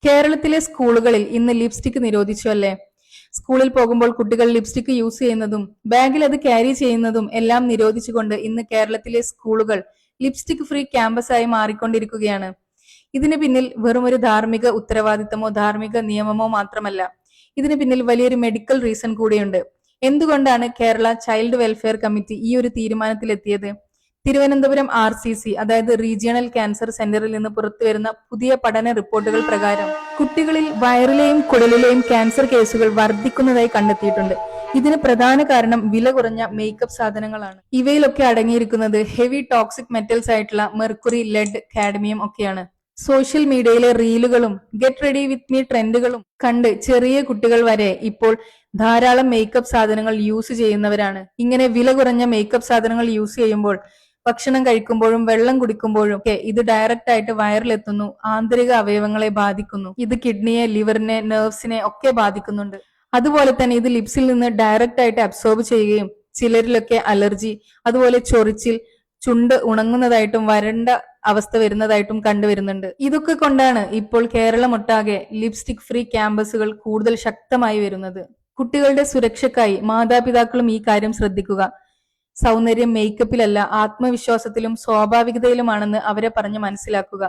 കേരളത്തിലെ സ്കൂളുകളിൽ ഇന്ന് ലിപ്സ്റ്റിക് നിരോധിച്ചു അല്ലേ? സ്കൂളിൽ പോകുമ്പോൾ കുട്ടികൾ ലിപ്സ്റ്റിക് യൂസ് ചെയ്യുന്നതും ബാഗിൽ അത് ക്യാരി ചെയ്യുന്നതും എല്ലാം നിരോധിച്ചുകൊണ്ട് ഇന്ന് കേരളത്തിലെ സ്കൂളുകൾ ലിപ്സ്റ്റിക് ഫ്രീ ക്യാമ്പസായി മാറിക്കൊണ്ടിരിക്കുകയാണ്. ഇതിന് പിന്നിൽ വെറുമൊരു ധാർമ്മിക ഉത്തരവാദിത്തമോ ധാർമ്മിക നിയമമോ മാത്രമല്ല, ഇതിന് പിന്നിൽ വലിയൊരു മെഡിക്കൽ റീസൺ കൂടിയുണ്ട്. എന്തുകൊണ്ടാണ് കേരള ചൈൽഡ് വെൽഫെയർ കമ്മിറ്റി ഈ ഒരു തീരുമാനത്തിലെത്തിയത്? തിരുവനന്തപുരം RCC അതായത് റീജിയണൽ ക്യാൻസർ സെന്ററിൽ നിന്ന് പുറത്തുവരുന്ന പുതിയ പഠന റിപ്പോർട്ടുകൾ പ്രകാരം കുട്ടികളിൽ വയറിലെയും കുടലിലെയും ക്യാൻസർ കേസുകൾ വർദ്ധിക്കുന്നതായി കണ്ടെത്തിയിട്ടുണ്ട്. ഇതിന് പ്രധാന കാരണം വില കുറഞ്ഞ മേക്കപ്പ് സാധനങ്ങളാണ്. ഇവയിലൊക്കെ അടങ്ങിയിരിക്കുന്നത് ഹെവി ടോക്സിക് മെറ്റൽസ് ആയിട്ടുള്ള മെർക്കുറി, ലെഡ്, കാഡ്മിയം ഒക്കെയാണ്. സോഷ്യൽ മീഡിയയിലെ റീലുകളും ഗെറ്റ് റെഡി വിത്ത് മീ ട്രെൻഡുകളും കണ്ട് ചെറിയ കുട്ടികൾ വരെ ഇപ്പോൾ ധാരാളം മേക്കപ്പ് സാധനങ്ങൾ യൂസ് ചെയ്യുന്നവരാണ്. ഇങ്ങനെ വില കുറഞ്ഞ മേക്കപ്പ് സാധനങ്ങൾ യൂസ് ചെയ്യുമ്പോൾ ഭക്ഷണം കഴിക്കുമ്പോഴും വെള്ളം കുടിക്കുമ്പോഴും ഒക്കെ ഇത് ഡയറക്റ്റ് ആയിട്ട് വയറിലെത്തുന്നു, ആന്തരിക അവയവങ്ങളെ ബാധിക്കുന്നു. ഇത് കിഡ്നിയെ, ലിവറിനെ, നെർവ്സിനെ ഒക്കെ ബാധിക്കുന്നുണ്ട്. അതുപോലെ തന്നെ ഇത് ലിപ്സിൽ നിന്ന് ഡയറക്റ്റ് ആയിട്ട് അബ്സോർബ് ചെയ്യുകയും ചിലരിലൊക്കെ അലർജി, അതുപോലെ ചൊറിച്ചിൽ, ചുണ്ട് ഉണങ്ങുന്നതായിട്ടും വരണ്ട അവസ്ഥ വരുന്നതായിട്ടും കണ്ടുവരുന്നുണ്ട്. ഇതൊക്കെ കൊണ്ടാണ് ഇപ്പോൾ കേരളമൊട്ടാകെ ലിപ്സ്റ്റിക് ഫ്രീ ക്യാമ്പസുകൾ കൂടുതൽ ശക്തമായി വരുന്നത്. കുട്ടികളുടെ സുരക്ഷയ്ക്കായി മാതാപിതാക്കളും ഈ കാര്യം ശ്രദ്ധിക്കുക. സൗന്ദര്യം മേക്കപ്പിലല്ല, ആത്മവിശ്വാസത്തിലും സ്വാഭാവികതയിലുമാണെന്ന് അവരെ പറഞ്ഞ് മനസ്സിലാക്കുക.